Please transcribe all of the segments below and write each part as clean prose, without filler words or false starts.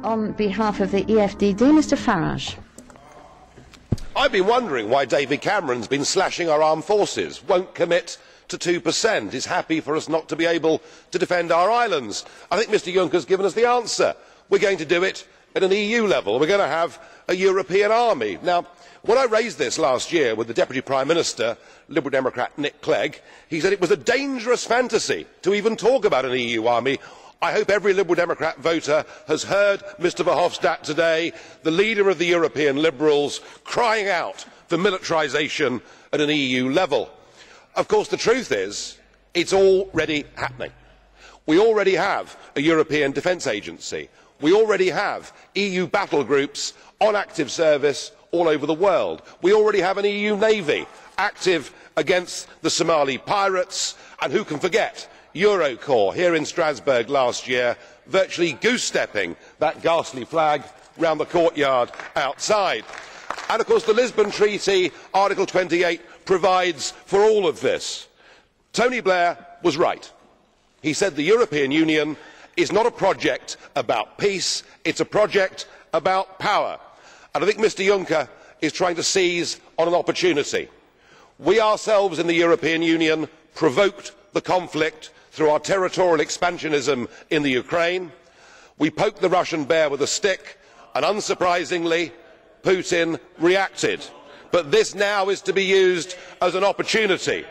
On behalf of the EFDD, Mr. Farage. I've been wondering why David Cameron's been slashing our armed forces, won't commit to 2%, is happy for us not to be able to defend our islands. I think Mr Juncker's given us the answer. We're going to do it at an EU level. We're going to have a European army. Now, when I raised this last year with the Deputy Prime Minister, Liberal Democrat Nick Clegg, he said it was a dangerous fantasy to even talk about an EU army. I hope every Liberal Democrat voter has heard Mr Verhofstadt today, the leader of the European Liberals, crying out for militarisation at an EU level. Of course, the truth is, it's already happening. We already have a European Defence Agency. We already have EU battle groups on active service all over the world. We already have an EU Navy active against the Somali pirates, and who can forget Eurocorps here in Strasbourg last year, virtually goose-stepping that ghastly flag round the courtyard outside. And of course the Lisbon Treaty, Article 28, provides for all of this. Tony Blair was right. He said the European Union is not a project about peace, it's a project about power. And I think Mr Juncker is trying to seize on an opportunity. We ourselves in the European Union provoked the conflict through our territorial expansionism in the Ukraine. We poked the Russian bear with a stick, and unsurprisingly, Putin reacted. But this now is to be used as an opportunity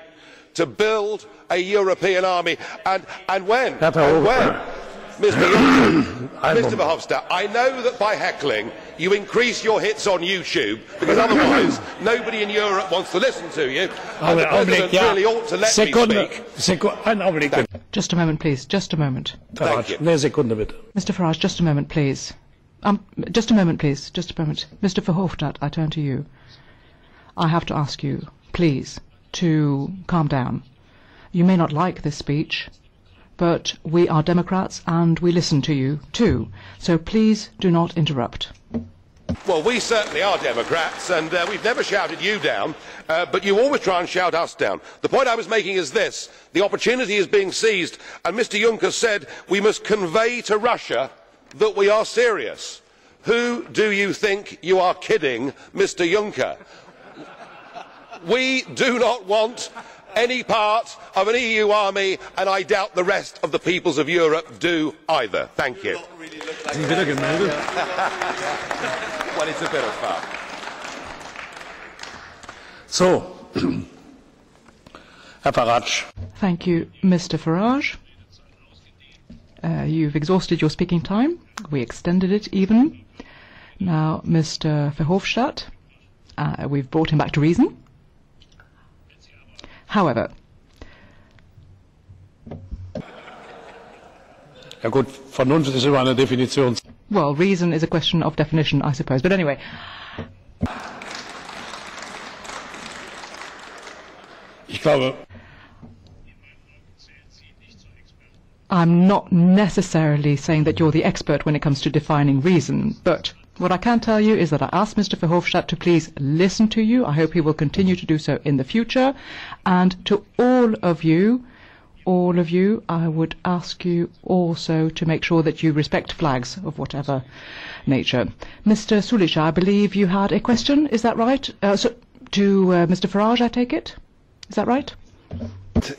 to build a European army. And when, Mr Verhofstadt, I know that by heckling you increase your hits on YouTube, because otherwise nobody in Europe wants to listen to you, and the President really ought to let me speak. Just a moment, please. Just a moment. Thank you. Mr Farage, just a moment, please. Just a moment, please. Just a moment. Mr Verhofstadt, I turn to you. I have to ask you, please, to calm down. You may not like this speech, but we are Democrats and we listen to you too. So please do not interrupt. Well, we certainly are Democrats, and we've never shouted you down, but you always try and shout us down. The point I was making is this: the opportunity is being seized, and Mr Juncker said we must convey to Russia that we are serious. Who do you think you are kidding, Mr Juncker? We do not want any part of an EU army, and I doubt the rest of the peoples of Europe do either. Thank you. Well, it's a bit of fun. So, Herr Farage. Thank you, Mr Farage. You've exhausted your speaking time. We extended it even. Now, Mr Verhofstadt, we've brought him back to reason. However, ja gut, Vernunft ist immer eine Definition. Well, reason is a question of definition, I suppose. But anyway, Ich glaube, I'm not necessarily saying that you're the expert when it comes to defining reason, but what I can tell you is that I asked Mr Verhofstadt to please listen to you. I hope he will continue to do so in the future. And to all of you, I would ask you also to make sure that you respect flags of whatever nature. Mr Sulic, I believe you had a question, is that right? To Mr Farage, I take it? Is that right?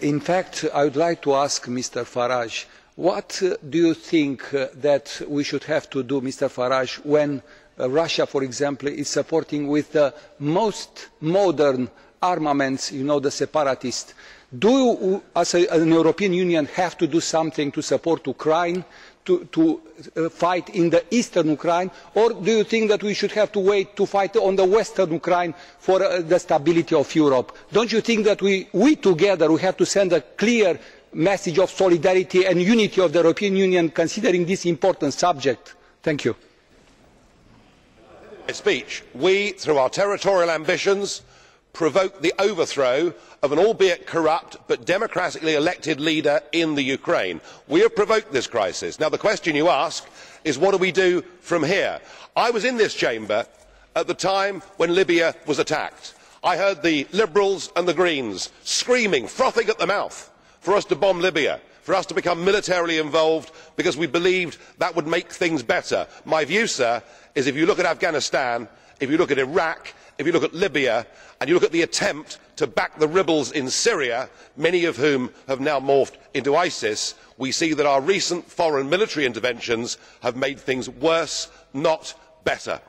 In fact, I would like to ask Mr Farage, what do you think that we should have to do, Mr Farage, when Russia, for example, is supporting with the most modern armaments, you know, the separatists? Do you, as an European Union, have to do something to support Ukraine, to fight in the eastern Ukraine, or do you think that we should have to wait to fight on the western Ukraine for the stability of Europe? Don't you think that we together we have to send a clear message of solidarity and unity of the European Union considering this important subject? Thank you. Speech. We, through our territorial ambitions, provoked the overthrow of an albeit corrupt but democratically elected leader in the Ukraine. We have provoked this crisis. Now the question you ask is, what do we do from here? I was in this chamber at the time when Libya was attacked. I heard the Liberals and the Greens screaming, frothing at the mouth, for us to bomb Libya, for us to become militarily involved because we believed that would make things better. My view, sir, is if you look at Afghanistan, if you look at Iraq, if you look at Libya and you look at the attempt to back the rebels in Syria, many of whom have now morphed into ISIS, we see that our recent foreign military interventions have made things worse, not better.